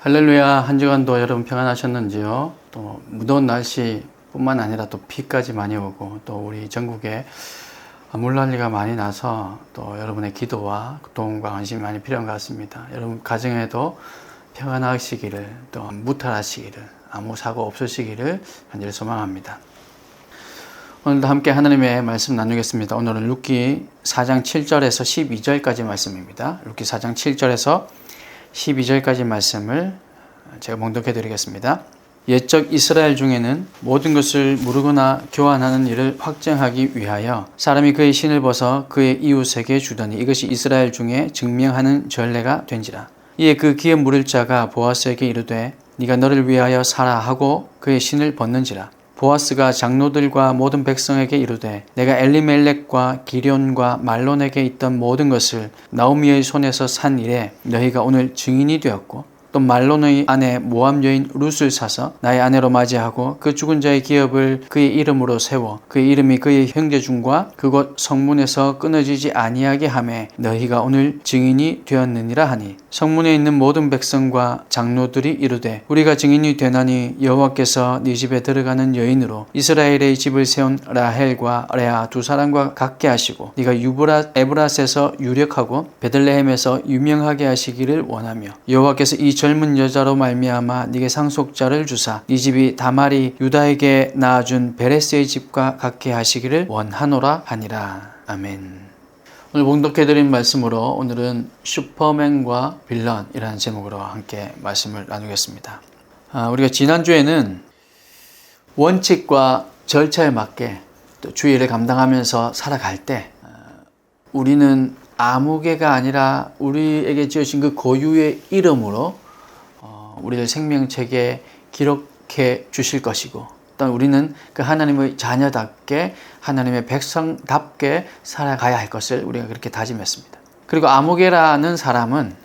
할렐루야. 한 주간도 여러분 평안하셨는지요? 또 무더운 날씨뿐만 아니라 또 비까지 많이 오고 또 우리 전국에 물난리가 많이 나서 또 여러분의 기도와 도움과 관심이 많이 필요한 것 같습니다. 여러분 가정에도 평안하시기를, 또 무탈하시기를, 아무 사고 없으시기를 간절히 소망합니다. 오늘도 함께 하나님의 말씀 나누겠습니다. 오늘은 룻기 4장 7절에서 12절까지 말씀입니다. 룻기 4장 7절에서 12절까지 말씀을 제가 봉독해 드리겠습니다. 옛적 이스라엘 중에는 모든 것을 무르거나 교환하는 일을 확정하기 위하여 사람이 그의 신을 벗어 그의 이웃에게 주더니 이것이 이스라엘 중에 증명하는 전례가 된지라. 이에 그 기업 물을 자가 보아스에게 이르되 네가 너를 위하여 사라 하고 그의 신을 벗는지라. 보아스가 장로들과 모든 백성에게 이르되 내가 엘리멜렉과 기럨과 말론에게 있던 모든 것을 나오미의 손에서 산 이래 너희가 오늘 증인이 되었고 또 말론의 아내 모압 여인 룻을 사서 나의 아내로 맞이하고 그 죽은 자의 기업을 그의 이름으로 세워 그의 이름이 그의 형제중과 그곳 성문에서 끊어지지 아니하게 하매 너희가 오늘 증인이 되었느니라 하니 성문에 있는 모든 백성과 장로들이 이르되 우리가 증인이 되나니 여호와께서 네 집에 들어가는 여인으로 이스라엘의 집을 세운 라헬과 레아 두 사람과 같게 하시고 네가 에브라스에서 유력하고 베들레헴에서 유명하게 하시기를 원하며 여호와께서 이 젊은 여자로 말미암아 네게 상속자를 주사 네 집이 다말이 유다에게 낳아준 베레스의 집과 같게 하시기를 원하노라 하니라. 아멘. 오늘 봉독해드린 말씀으로 오늘은 슈퍼맨과 빌런이라는 제목으로 함께 말씀을 나누겠습니다. 우리가 지난주에는 원칙과 절차에 맞게 또 주의를 감당하면서 살아갈 때 우리는 아무개가 아니라 우리에게 지어진 그 고유의 이름으로 우리를 생명책에 기록해 주실 것이고 또 우리는 그 하나님의 자녀답게 하나님의 백성답게 살아가야 할 것을 우리가 그렇게 다짐했습니다. 그리고 아무개라는 사람은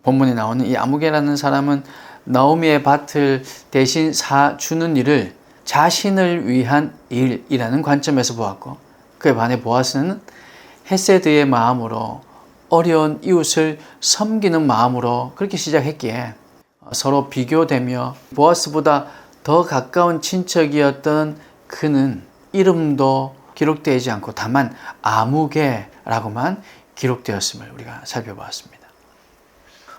본문에 나오는 이 아무개라는 사람은 나오미의 밭을 대신 사주는 일을 자신을 위한 일이라는 관점에서 보았고 그에 반해 보아스는 헤세드의 마음으로 어려운 이웃을 섬기는 마음으로 그렇게 시작했기에 서로 비교되며 보아스보다 더 가까운 친척이었던 그는 이름도 기록되지 않고 다만 아무개라고만 기록되었음을 우리가 살펴보았습니다.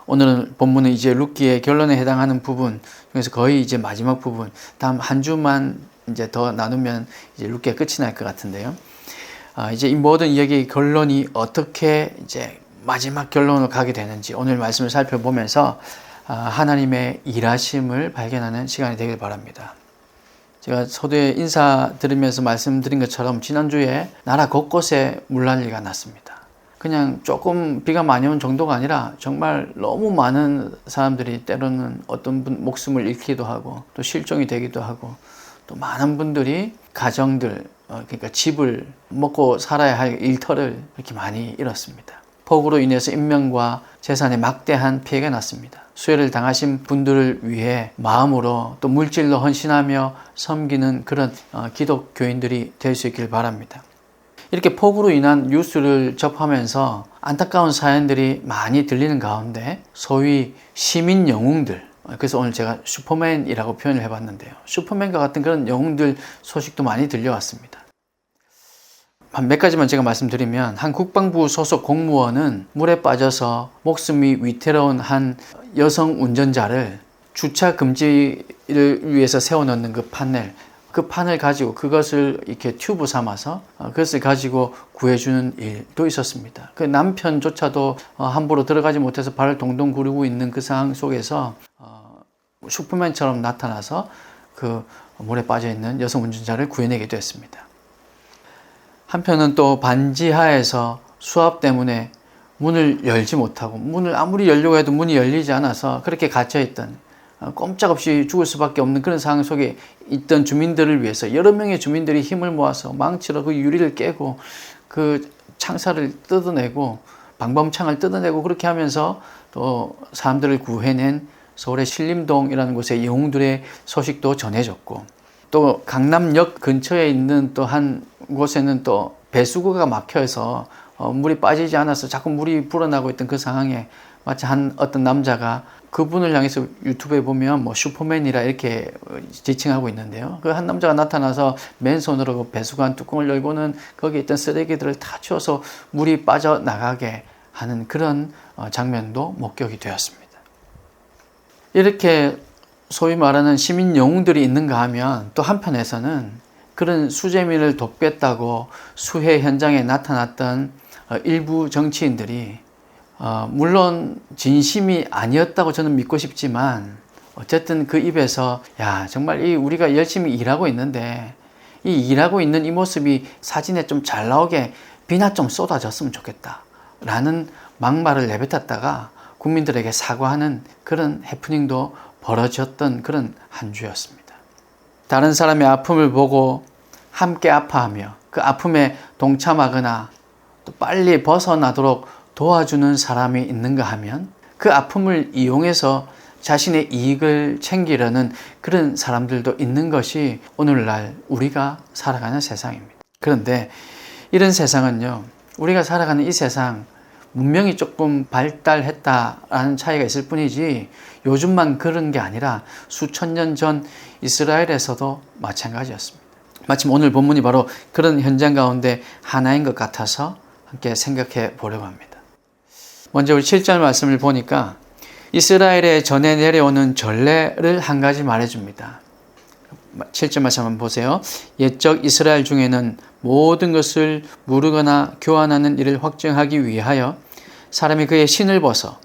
오늘은 본문은 이제 룻기의 결론에 해당하는 부분 중에서 거의 이제 마지막 부분, 다음 한 주만 이제 더 나누면 이제 룻기가 끝이 날 것 같은데요. 이제 이 모든 이야기의 결론이 어떻게 이제 마지막 결론으로 가게 되는지 오늘 말씀을 살펴보면서 하나님의 일하심을 발견하는 시간이 되길 바랍니다. 제가 서두에 인사드리면서 말씀드린 것처럼 지난주에 나라 곳곳에 물난리가 났습니다. 그냥 조금 비가 많이 온 정도가 아니라 정말 너무 많은 사람들이 때로는 어떤 분 목숨을 잃기도 하고 또 실종이 되기도 하고 또 많은 분들이 가정들 그러니까 집을 먹고 살아야 할 일터를 이렇게 많이 잃었습니다. 폭우로 인해서 인명과 재산에 막대한 피해가 났습니다. 수해를 당하신 분들을 위해 마음으로 또 물질로 헌신하며 섬기는 그런 기독교인들이 될 수 있길 바랍니다. 이렇게 폭우로 인한 뉴스를 접하면서 안타까운 사연들이 많이 들리는 가운데 소위 시민 영웅들, 그래서 오늘 제가 슈퍼맨이라고 표현을 해봤는데요. 슈퍼맨과 같은 그런 영웅들 소식도 많이 들려왔습니다. 한 몇 가지만 제가 말씀드리면 한 국방부 소속 공무원은 물에 빠져서 목숨이 위태로운 한 여성 운전자를 주차 금지를 위해서 세워놓는 그 판을 가지고 그것을 이렇게 튜브 삼아서 그것을 가지고 구해주는 일도 있었습니다. 그 남편조차도 함부로 들어가지 못해서 발을 동동 구르고 있는 그 상황 속에서 슈퍼맨처럼 나타나서 그 물에 빠져있는 여성 운전자를 구해내기도 했습니다. 한편은 또 반지하에서 수압 때문에 문을 열지 못하고 문을 아무리 열려고 해도 문이 열리지 않아서 그렇게 갇혀있던 꼼짝없이 죽을 수밖에 없는 그런 상황 속에 있던 주민들을 위해서 여러 명의 주민들이 힘을 모아서 망치로 그 유리를 깨고 그 창살을 뜯어내고 방범창을 뜯어내고 그렇게 하면서 또 사람들을 구해낸 서울의 신림동이라는 곳의 영웅들의 소식도 전해졌고 또 강남역 근처에 있는 또 한 곳에는 또 배수구가 막혀서 물이 빠지지 않아서 자꾸 물이 불어나고 있던 그 상황에 마치 어떤 남자가 그분을 향해서 유튜브에 보면 뭐 슈퍼맨이라 이렇게 지칭하고 있는데요. 그 한 남자가 나타나서 맨손으로 그 배수관 뚜껑을 열고는 거기에 있던 쓰레기들을 다 치워서 물이 빠져나가게 하는 그런 장면도 목격이 되었습니다. 이렇게 소위 말하는 시민 영웅들이 있는가 하면 또 한편에서는 그런 수재민을 돕겠다고 수해 현장에 나타났던 일부 정치인들이 물론 진심이 아니었다고 저는 믿고 싶지만 어쨌든 그 입에서 야 정말 우리가 열심히 일하고 있는데 이 일하고 있는 이 모습이 사진에 좀 잘 나오게 비나 좀 쏟아졌으면 좋겠다 라는 막말을 내뱉었다가 국민들에게 사과하는 그런 해프닝도 벌어졌던 그런 한 주였습니다. 다른 사람의 아픔을 보고 함께 아파하며 그 아픔에 동참하거나 또 빨리 벗어나도록 도와주는 사람이 있는가 하면 그 아픔을 이용해서 자신의 이익을 챙기려는 그런 사람들도 있는 것이 오늘날 우리가 살아가는 세상입니다. 그런데 이런 세상은요, 우리가 살아가는 이 세상 문명이 조금 발달했다라는 차이가 있을 뿐이지 요즘만 그런 게 아니라 수천 년 전 이스라엘에서도 마찬가지였습니다. 마침 오늘 본문이 바로 그런 현장 가운데 하나인 것 같아서 함께 생각해 보려고 합니다. 먼저 우리 7절 말씀을 보니까 이스라엘에 전해 내려오는 전례를 한 가지 말해줍니다. 7절 말씀 한번 보세요. 옛적 이스라엘 중에는 모든 것을 무르거나 교환하는 일을 확정하기 위하여 사람이 그의 신을 벗어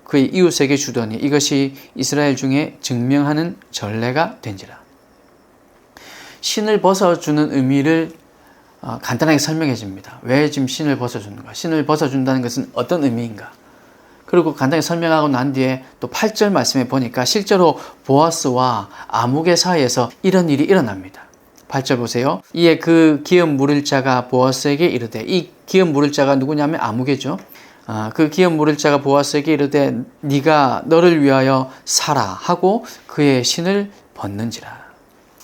그의 이웃에게 주더니 이것이 이스라엘 중에 증명하는 전례가 된지라. 신을 벗어주는 의미를 간단하게 설명해 줍니다. 왜 지금 신을 벗어주는가? 신을 벗어준다는 것은 어떤 의미인가? 그리고 간단히 설명하고 난 뒤에 또 8절 말씀에 보니까 실제로 보아스와 아무개 사이에서 이런 일이 일어납니다. 8절 보세요. 이에 그 기업 물을 자가 보아스에게 이르되, 이 기업 물을 자가 누구냐면 아무개죠. 그 기업 물을 자가 보아스에게 이르되 네가 너를 위하여 사라 하고 그의 신을 벗는지라.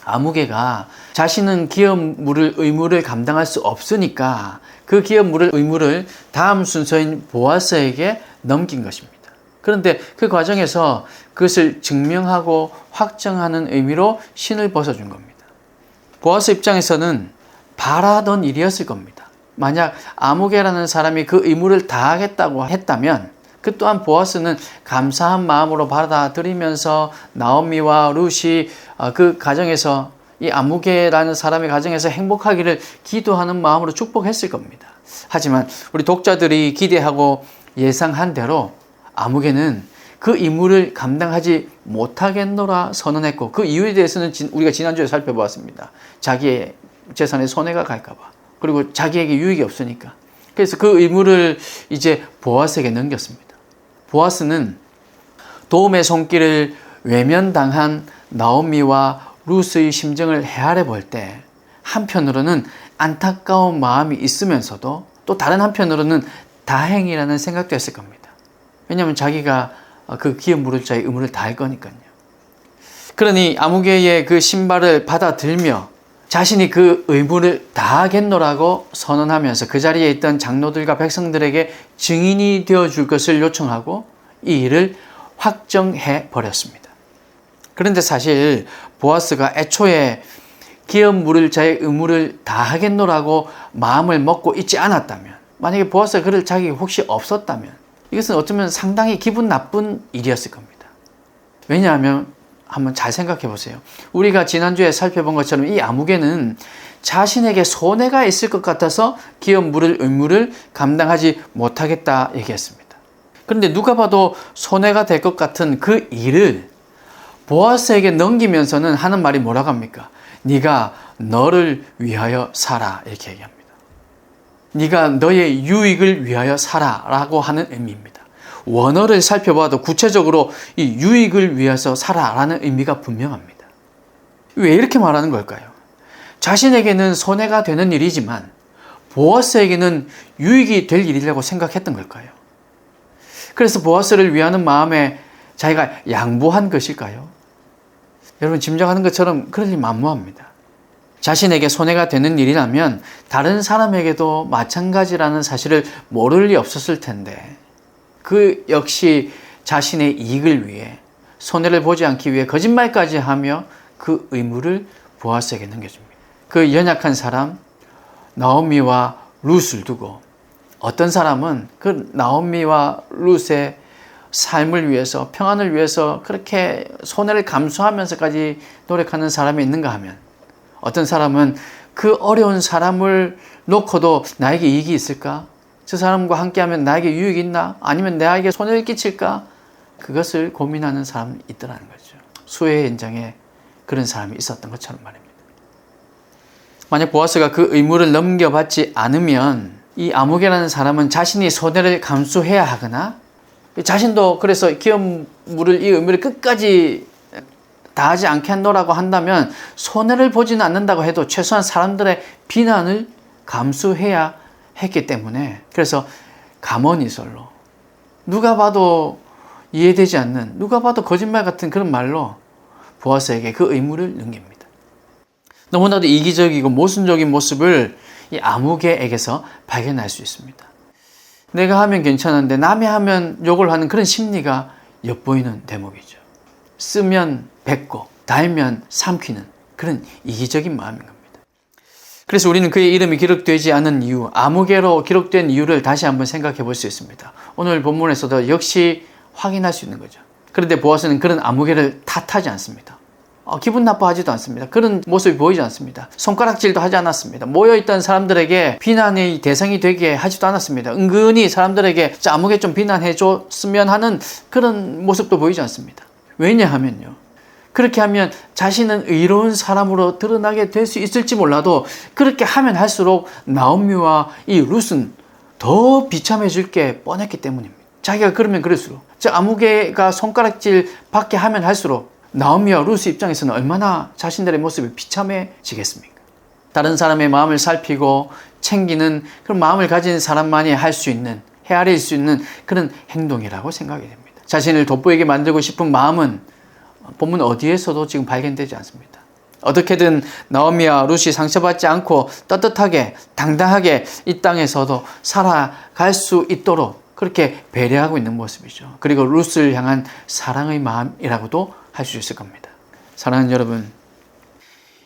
아무개가 자신은 기업 물을 의무를 감당할 수 없으니까 그 기업 물을 의무를 다음 순서인 보아스에게 넘긴 것입니다. 그런데 그 과정에서 그것을 증명하고 확정하는 의미로 신을 벗어준 겁니다. 보아스 입장에서는 바라던 일이었을 겁니다. 만약 아무개라는 사람이 그 의무를 다하겠다고 했다면 그 또한 보아스는 감사한 마음으로 받아들이면서 나오미와 룻이 그 가정에서 이 아무개라는 사람의 가정에서 행복하기를 기도하는 마음으로 축복했을 겁니다. 하지만 우리 독자들이 기대하고 예상한 대로 아무개는 그 임무를 감당하지 못하겠노라 선언했고 그 이유에 대해서는 우리가 지난주에 살펴보았습니다. 자기의 재산에 손해가 갈까봐, 그리고 자기에게 유익이 없으니까. 그래서 그 의무를 이제 보아스에게 넘겼습니다. 보아스는 도움의 손길을 외면당한 나오미와 룻의 심정을 헤아려 볼 때 한편으로는 안타까운 마음이 있으면서도 또 다른 한편으로는 다행이라는 생각도 했을 겁니다. 왜냐하면 자기가 그 기업 물을 자의 의무를 다할 거니까요. 그러니 아무개의 그 신발을 받아들며 자신이 그 의무를 다하겠노라고 선언하면서 그 자리에 있던 장로들과 백성들에게 증인이 되어줄 것을 요청하고 이 일을 확정해 버렸습니다. 그런데 사실 보아스가 애초에 기업 물을 자의 의무를 다하겠노라고 마음을 먹고 있지 않았다면, 만약에 보아스가 그럴 자격이 혹시 없었다면 이것은 어쩌면 상당히 기분 나쁜 일이었을 겁니다. 왜냐하면 한번 잘 생각해 보세요. 우리가 지난주에 살펴본 것처럼 이 아무개는 자신에게 손해가 있을 것 같아서 기업 물을 의무를 감당하지 못하겠다 얘기했습니다. 그런데 누가 봐도 손해가 될 것 같은 그 일을 보아스에게 넘기면서는 하는 말이 뭐라고 합니까? 네가 너를 위하여 살아 이렇게 얘기합니다. 네가 너의 유익을 위하여 살아 라고 하는 의미입니다. 원어를 살펴봐도 구체적으로 이 유익을 위해서 살아라는 의미가 분명합니다. 왜 이렇게 말하는 걸까요? 자신에게는 손해가 되는 일이지만 보아스에게는 유익이 될 일이라고 생각했던 걸까요? 그래서 보아스를 위하는 마음에 자기가 양보한 것일까요? 여러분 짐작하는 것처럼 그럴 일 만무합니다. 자신에게 손해가 되는 일이라면 다른 사람에게도 마찬가지라는 사실을 모를 리 없었을 텐데 그 역시 자신의 이익을 위해 손해를 보지 않기 위해 거짓말까지 하며 그 의무를 보아스에게 넘겨줍니다. 그 연약한 사람 나오미와 룻을 두고 어떤 사람은 그 나오미와 룻의 삶을 위해서 평안을 위해서 그렇게 손해를 감수하면서까지 노력하는 사람이 있는가 하면 어떤 사람은 그 어려운 사람을 놓고도 나에게 이익이 있을까? 저 사람과 함께하면 나에게 유익이 있나? 아니면 나에게 손해를 끼칠까? 그것을 고민하는 사람이 있더라는 거죠. 수혜의 현장에 그런 사람이 있었던 것처럼 말입니다. 만약 보아스가 그 의무를 넘겨받지 않으면 이 아무개라는 사람은 자신이 손해를 감수해야 하거나 자신도 그래서 기업물을 이 의무를 끝까지 다하지 않게 한다고 한다면 손해를 보지는 않는다고 해도 최소한 사람들의 비난을 감수해야 했기 때문에 그래서 가머니설로 누가 봐도 이해되지 않는 누가 봐도 거짓말 같은 그런 말로 보아스에게 그 의무를 넘깁니다. 너무나도 이기적이고 모순적인 모습을 이 아무개에게서 발견할 수 있습니다. 내가 하면 괜찮은데 남이 하면 욕을 하는 그런 심리가 엿보이는 대목이죠. 쓰면 뱉고 달면 삼키는 그런 이기적인 마음인 겁니다. 그래서 우리는 그의 이름이 기록되지 않은 이유, 아무개로 기록된 이유를 다시 한번 생각해 볼 수 있습니다. 오늘 본문에서도 역시 확인할 수 있는 거죠. 그런데 보아스는 그런 아무개를 탓하지 않습니다. 기분 나빠하지도 않습니다. 그런 모습이 보이지 않습니다. 손가락질도 하지 않았습니다. 모여있던 사람들에게 비난의 대상이 되게 하지도 않았습니다. 은근히 사람들에게 아무개 좀 비난해 줬으면 하는 그런 모습도 보이지 않습니다. 왜냐하면요, 그렇게 하면 자신은 의로운 사람으로 드러나게 될 수 있을지 몰라도 그렇게 하면 할수록 나오미와 이 룻은 더 비참해질 게 뻔했기 때문입니다. 자기가 그러면 그럴수록 아무개가 손가락질 받게 하면 할수록 나오미와 룻의 입장에서는 얼마나 자신들의 모습이 비참해지겠습니까? 다른 사람의 마음을 살피고 챙기는 그런 마음을 가진 사람만이 할 수 있는, 헤아릴 수 있는 그런 행동이라고 생각이 됩니다. 자신을 돋보이게 만들고 싶은 마음은 본문 어디에서도 지금 발견되지 않습니다. 어떻게든 나오미와 룻이 상처받지 않고 떳떳하게 당당하게 이 땅에서도 살아갈 수 있도록 그렇게 배려하고 있는 모습이죠. 그리고 룻을 향한 사랑의 마음이라고도 할 수 있을 겁니다. 사랑하는 여러분,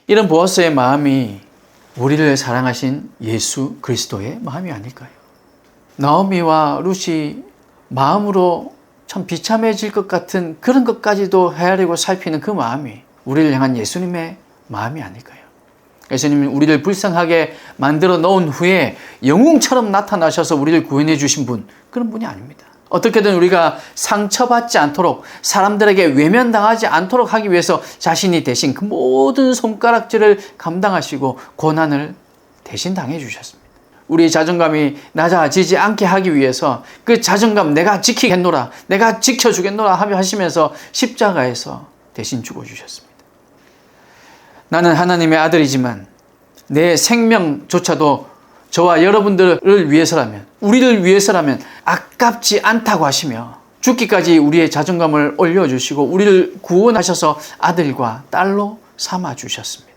이런 보아스의 마음이 우리를 사랑하신 예수 그리스도의 마음이 아닐까요? 나오미와 룻이 마음으로 참 비참해질 것 같은 그런 것까지도 헤아리고 살피는 그 마음이 우리를 향한 예수님의 마음이 아닐까요? 예수님은 우리를 불쌍하게 만들어 놓은 후에 영웅처럼 나타나셔서 우리를 구원해 주신 분, 그런 분이 아닙니다. 어떻게든 우리가 상처받지 않도록, 사람들에게 외면당하지 않도록 하기 위해서 자신이 대신 그 모든 손가락질을 감당하시고 고난을 대신 당해 주셨습니다. 우리의 자존감이 낮아지지 않게 하기 위해서 그 자존감 내가 지키겠노라, 내가 지켜주겠노라 하시면서 십자가에서 대신 죽어주셨습니다. 나는 하나님의 아들이지만 내 생명조차도 저와 여러분들을 위해서라면, 우리를 위해서라면 아깝지 않다고 하시며 죽기까지 우리의 자존감을 올려주시고 우리를 구원하셔서 아들과 딸로 삼아주셨습니다.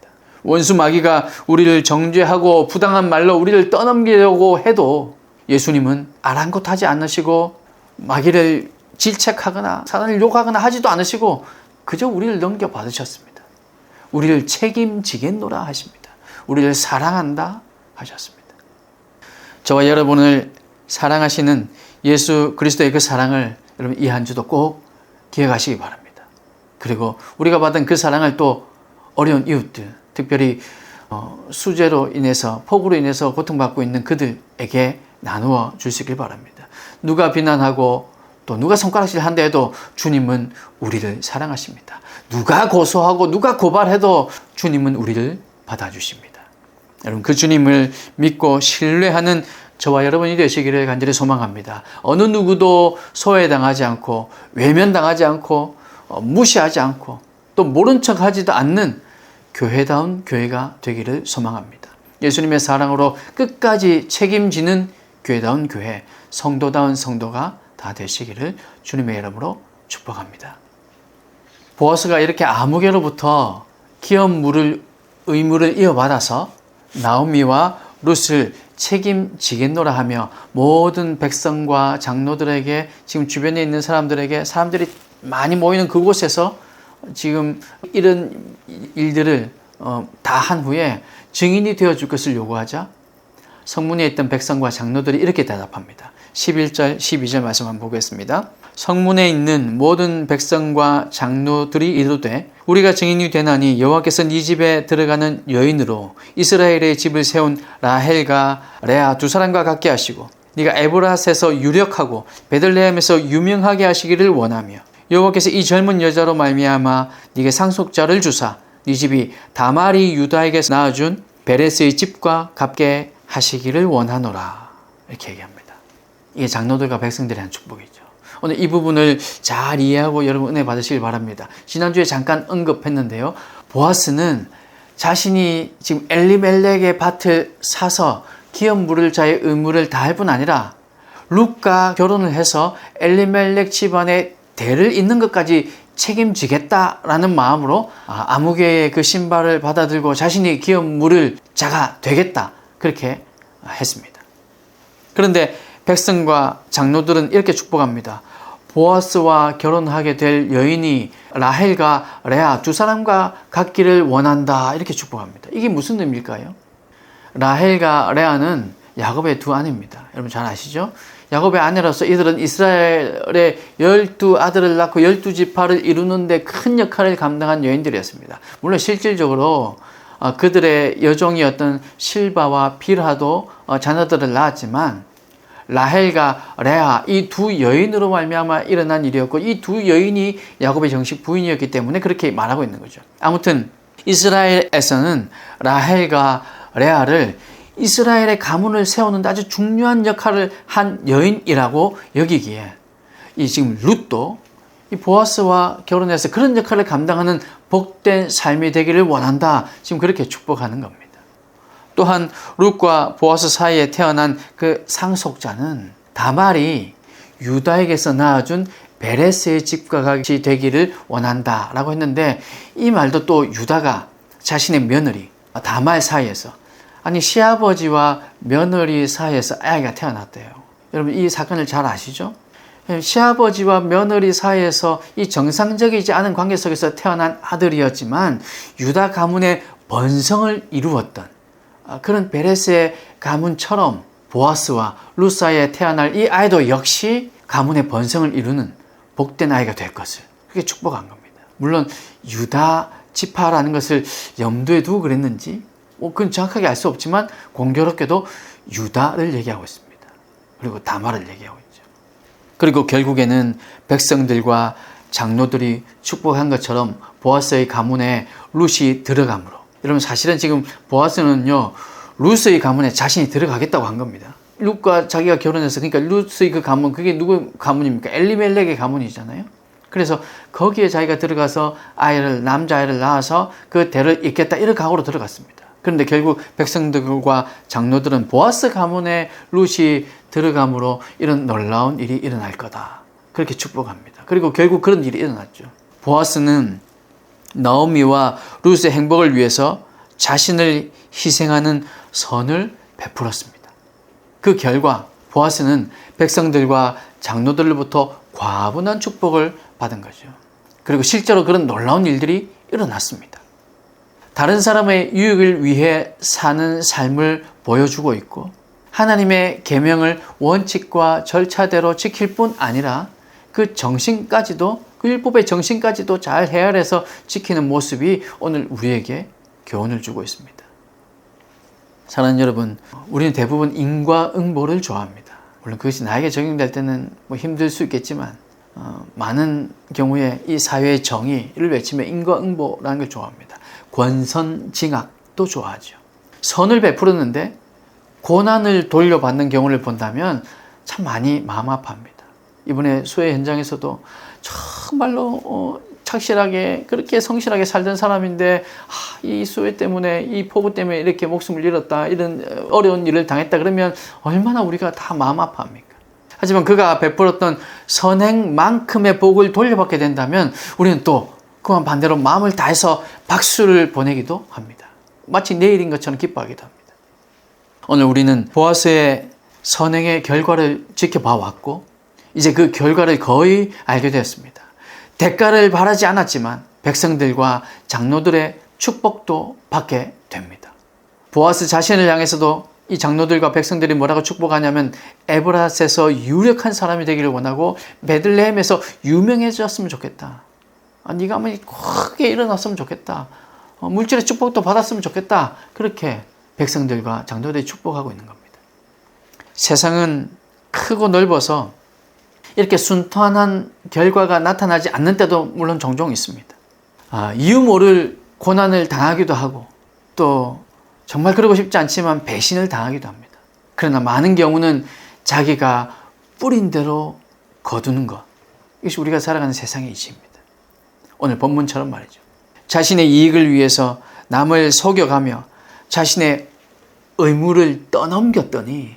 원수 마귀가 우리를 정죄하고 부당한 말로 우리를 떠넘기려고 해도 예수님은 아랑곳하지 않으시고 마귀를 질책하거나 사단을 욕하거나 하지도 않으시고 그저 우리를 넘겨받으셨습니다. 우리를 책임지겠노라 하십니다. 우리를 사랑한다 하셨습니다. 저와 여러분을 사랑하시는 예수 그리스도의 그 사랑을 여러분 이 한 주도 꼭 기억하시기 바랍니다. 그리고 우리가 받은 그 사랑을 또 어려운 이웃들, 특별히 수재로 인해서, 폭우로 인해서 고통받고 있는 그들에게 나누어 주시길 바랍니다. 누가 비난하고 또 누가 손가락질 한다 해도 주님은 우리를 사랑하십니다. 누가 고소하고 누가 고발해도 주님은 우리를 받아주십니다. 여러분, 그 주님을 믿고 신뢰하는 저와 여러분이 되시기를 간절히 소망합니다. 어느 누구도 소외당하지 않고 외면당하지 않고 무시하지 않고 또 모른 척하지도 않는 교회다운 교회가 되기를 소망합니다. 예수님의 사랑으로 끝까지 책임지는 교회다운 교회, 성도다운 성도가 다 되시기를 주님의 이름으로 축복합니다. 보아스가 이렇게 아무개로부터 기업 의무를 이어받아서 나오미와 룻을 책임지겠노라 하며 모든 백성과 장로들에게, 지금 주변에 있는 사람들에게, 사람들이 많이 모이는 그곳에서 지금 이런 일들을 다 한 후에 증인이 되어줄 것을 요구하자 성문에 있던 백성과 장로들이 이렇게 대답합니다. 11절 12절 말씀 한번 보겠습니다. 성문에 있는 모든 백성과 장로들이 이르되 우리가 증인이 되나니 여호와께서 네 집에 들어가는 여인으로 이스라엘의 집을 세운 라헬과 레아 두 사람과 같게 하시고 네가 에브라스에서 유력하고 베들레헴에서 유명하게 하시기를 원하며 여호와께서 이 젊은 여자로 말미암아 네게 상속자를 주사 네 집이 다말이 유다에게 낳아준 베레스의 집과 같게 하시기를 원하노라. 이렇게 얘기합니다. 이게 장로들과 백성들이 한 축복이죠. 오늘 이 부분을 잘 이해하고 여러분 은혜 받으시길 바랍니다. 지난주에 잠깐 언급했는데요. 보아스는 자신이 지금 엘리멜렉의 밭을 사서 기업 물을 자의 의무를 다할 뿐 아니라 룻과 결혼을 해서 엘리멜렉 집안의 대를 잇는 것까지 책임지겠다라는 마음으로 아무개의 그 신발을 받아들고 자신이 기업 물을 자가 되겠다, 그렇게 했습니다. 그런데 백성과 장로들은 이렇게 축복합니다. 보아스와 결혼하게 될 여인이 라헬과 레아 두 사람과 같기를 원한다, 이렇게 축복합니다. 이게 무슨 의미일까요? 라헬과 레아는 야곱의 두 아내입니다. 여러분 잘 아시죠? 야곱의 아내로서 이들은 이스라엘의 12아들을 낳고 12지파를 이루는데 큰 역할을 감당한 여인들이었습니다. 물론 실질적으로 그들의 여종이었던 실바와 빌하도 자녀들을 낳았지만 라헬과 레아 이 두 여인으로 말미암아 일어난 일이었고 이 두 여인이 야곱의 정식 부인이었기 때문에 그렇게 말하고 있는 거죠. 아무튼 이스라엘에서는 라헬과 레아를 이스라엘의 가문을 세우는 데 아주 중요한 역할을 한 여인이라고 여기기에 이 지금 룻도 이 보아스와 결혼해서 그런 역할을 감당하는 복된 삶이 되기를 원한다, 지금 그렇게 축복하는 겁니다. 또한 룻과 보아스 사이에 태어난 그 상속자는 다말이 유다에게서 낳아준 베레스의 집과 같이 되기를 원한다라고 했는데 이 말도 또 유다가 자신의 며느리 다말 사이에서, 아니 시아버지와 며느리 사이에서 아이가 태어났대요. 여러분 이 사건을 잘 아시죠? 시아버지와 며느리 사이에서 이 정상적이지 않은 관계 속에서 태어난 아들이었지만 유다 가문의 번성을 이루었던 그런 베레스의 가문처럼 보아스와 룻 사이에 태어날 이 아이도 역시 가문의 번성을 이루는 복된 아이가 될 것을 그렇게 축복한 겁니다. 물론 유다 지파라는 것을 염두에 두고 그랬는지 그건 정확하게 알 수 없지만 공교롭게도 유다를 얘기하고 있습니다. 그리고 다말을 얘기하고 있죠. 그리고 결국에는 백성들과 장로들이 축복한 것처럼 보아스의 가문에 룻이 들어가므로, 여러분 사실은 지금 보아스는요 룻의 가문에 자신이 들어가겠다고 한 겁니다. 룻과 자기가 결혼해서, 그러니까 룻의 그 가문, 그게 누구 가문입니까? 엘리멜렉의 가문이잖아요. 그래서 거기에 자기가 들어가서 남자아이를 낳아서 그 대를 잇겠다, 이런 각오로 들어갔습니다. 그런데 결국 백성들과 장로들은 보아스 가문에 룻이 들어감으로 이런 놀라운 일이 일어날 거다, 그렇게 축복합니다. 그리고 결국 그런 일이 일어났죠. 보아스는 나오미와 룻의 행복을 위해서 자신을 희생하는 선을 베풀었습니다. 그 결과 보아스는 백성들과 장로들로부터 과분한 축복을 받은 거죠. 그리고 실제로 그런 놀라운 일들이 일어났습니다. 다른 사람의 유익을 위해 사는 삶을 보여주고 있고 하나님의 계명을 원칙과 절차대로 지킬 뿐 아니라 그 정신까지도, 그 율법의 정신까지도 잘 헤아려서 지키는 모습이 오늘 우리에게 교훈을 주고 있습니다. 사랑하는 여러분, 우리는 대부분 인과응보를 좋아합니다. 물론 그것이 나에게 적용될 때는 힘들 수 있겠지만 많은 경우에 이 사회의 정의를 외치며 인과응보라는 걸 좋아합니다. 권선징악도 좋아하죠. 선을 베풀었는데 고난을 돌려받는 경우를 본다면 참 많이 마음 아파합니다. 이번에 수해 현장에서도 정말로 착실하게 그렇게 성실하게 살던 사람인데 이 수해 때문에, 이 폭우 때문에 이렇게 목숨을 잃었다, 이런 어려운 일을 당했다 그러면 얼마나 우리가 다 마음 아파합니까? 하지만 그가 베풀었던 선행만큼의 복을 돌려받게 된다면 우리는 또 그와 반대로 마음을 다해서 박수를 보내기도 합니다. 마치 내일인 것처럼 기뻐하기도 합니다. 오늘 우리는 보아스의 선행의 결과를 지켜봐 왔고 이제 그 결과를 거의 알게 되었습니다. 대가를 바라지 않았지만 백성들과 장로들의 축복도 받게 됩니다. 보아스 자신을 향해서도 이 장로들과 백성들이 뭐라고 축복하냐면 에브라스에서 유력한 사람이 되기를 원하고 베들레헴에서 유명해졌으면 좋겠다. 네가 한번 크게 일어났으면 좋겠다. 물질의 축복도 받았으면 좋겠다. 그렇게 백성들과 장로들이 축복하고 있는 겁니다. 세상은 크고 넓어서 이렇게 순탄한 결과가 나타나지 않는 때도 물론 종종 있습니다. 이유 모를 고난을 당하기도 하고 또 정말 그러고 싶지 않지만 배신을 당하기도 합니다. 그러나 많은 경우는 자기가 뿌린 대로 거두는 것, 이것이 우리가 살아가는 세상의 이치입니다. 오늘 본문처럼 말이죠. 자신의 이익을 위해서 남을 속여가며 자신의 의무를 떠넘겼더니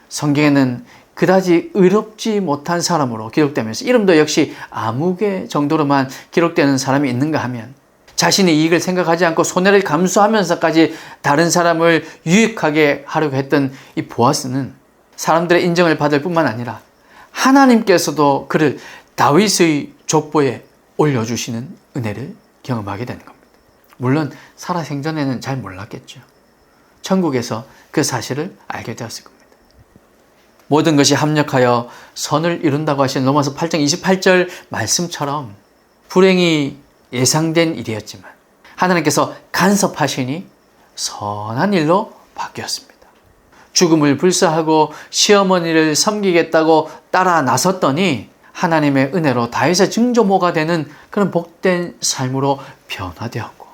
성경에는 그다지 의롭지 못한 사람으로 기록되면서 이름도 역시 아무개 정도로만 기록되는 사람이 있는가 하면 자신의 이익을 생각하지 않고 손해를 감수하면서까지 다른 사람을 유익하게 하려고 했던 이 보아스는 사람들의 인정을 받을 뿐만 아니라 하나님께서도 그를 다윗의 족보에 올려주시는 은혜를 경험하게 되는 겁니다. 물론 살아생전에는 잘 몰랐겠죠. 천국에서 그 사실을 알게 되었을 겁니다. 모든 것이 합력하여 선을 이룬다고 하신 로마서 8장 28절 말씀처럼 불행이 예상된 일이었지만 하나님께서 간섭하시니 선한 일로 바뀌었습니다. 죽음을 불사하고 시어머니를 섬기겠다고 따라 나섰더니 하나님의 은혜로 다윗의 증조모가 되는 그런 복된 삶으로 변화되었고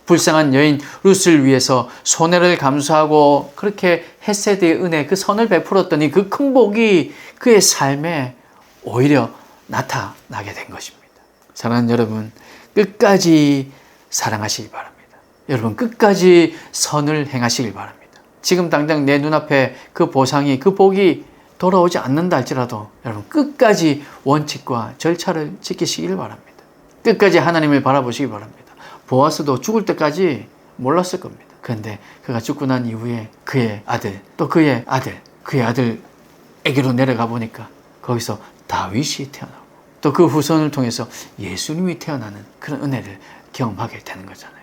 불쌍한 여인 룻을 위해서 손해를 감수하고 그렇게 헤세드의 은혜 그 선을 베풀었더니 그 큰 복이 그의 삶에 오히려 나타나게 된 것입니다. 사랑하는 여러분, 끝까지 사랑하시기 바랍니다. 여러분 끝까지 선을 행하시길 바랍니다. 지금 당장 내 눈앞에 그 보상이 그 복이 돌아오지 않는다 할지라도 여러분 끝까지 원칙과 절차를 지키시길 바랍니다. 끝까지 하나님을 바라보시기 바랍니다. 보아스도 죽을 때까지 몰랐을 겁니다. 그런데 그가 죽고 난 이후에 그의 아들 또 그의 아들에게로 내려가 보니까 거기서 다윗이 태어나고 또 그 후손을 통해서 예수님이 태어나는 그런 은혜를 경험하게 되는 거잖아요.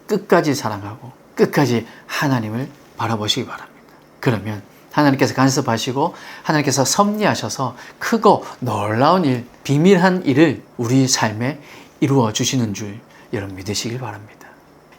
끝까지 사랑하고 끝까지 하나님을 바라보시기 바랍니다. 그러면 하나님께서 간섭하시고 하나님께서 섭리하셔서 크고 놀라운 일, 비밀한 일을 우리 삶에 이루어 주시는 줄 여러분 믿으시길 바랍니다.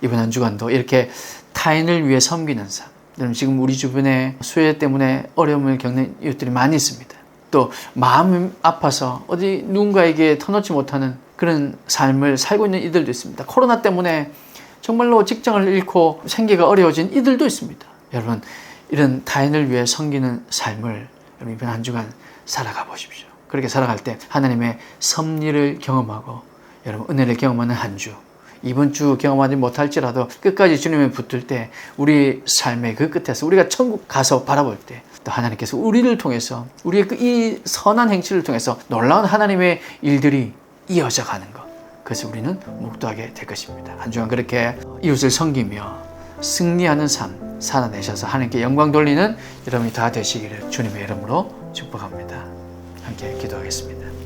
이번 한 주간도 이렇게 타인을 위해 섬기는 삶, 여러분 지금 우리 주변에 수혜 때문에 어려움을 겪는 이웃들이 많이 있습니다. 또 마음이 아파서 어디 누군가에게 터놓지 못하는 그런 삶을 살고 있는 이들도 있습니다. 코로나 때문에 정말로 직장을 잃고 생계가 어려워진 이들도 있습니다. 여러분 이런 타인을 위해 섬기는 삶을 여러분 이번 한 주간 살아가 보십시오. 그렇게 살아갈 때 하나님의 섭리를 경험하고 여러분 은혜를 경험하는 한 주, 이번 주 경험하지 못할지라도 끝까지 주님을 붙들 때 우리 삶의 그 끝에서 우리가 천국 가서 바라볼 때 또 하나님께서 우리를 통해서 우리의 이 선한 행실을 통해서 놀라운 하나님의 일들이 이어져 가는 것, 그래서 우리는 목도하게 될 것입니다. 한 주간 그렇게 이웃을 섬기며 승리하는 삶 살아내셔서 하나님께 영광 돌리는 여러분이 다 되시기를 주님의 이름으로 축복합니다. 함께 기도하겠습니다.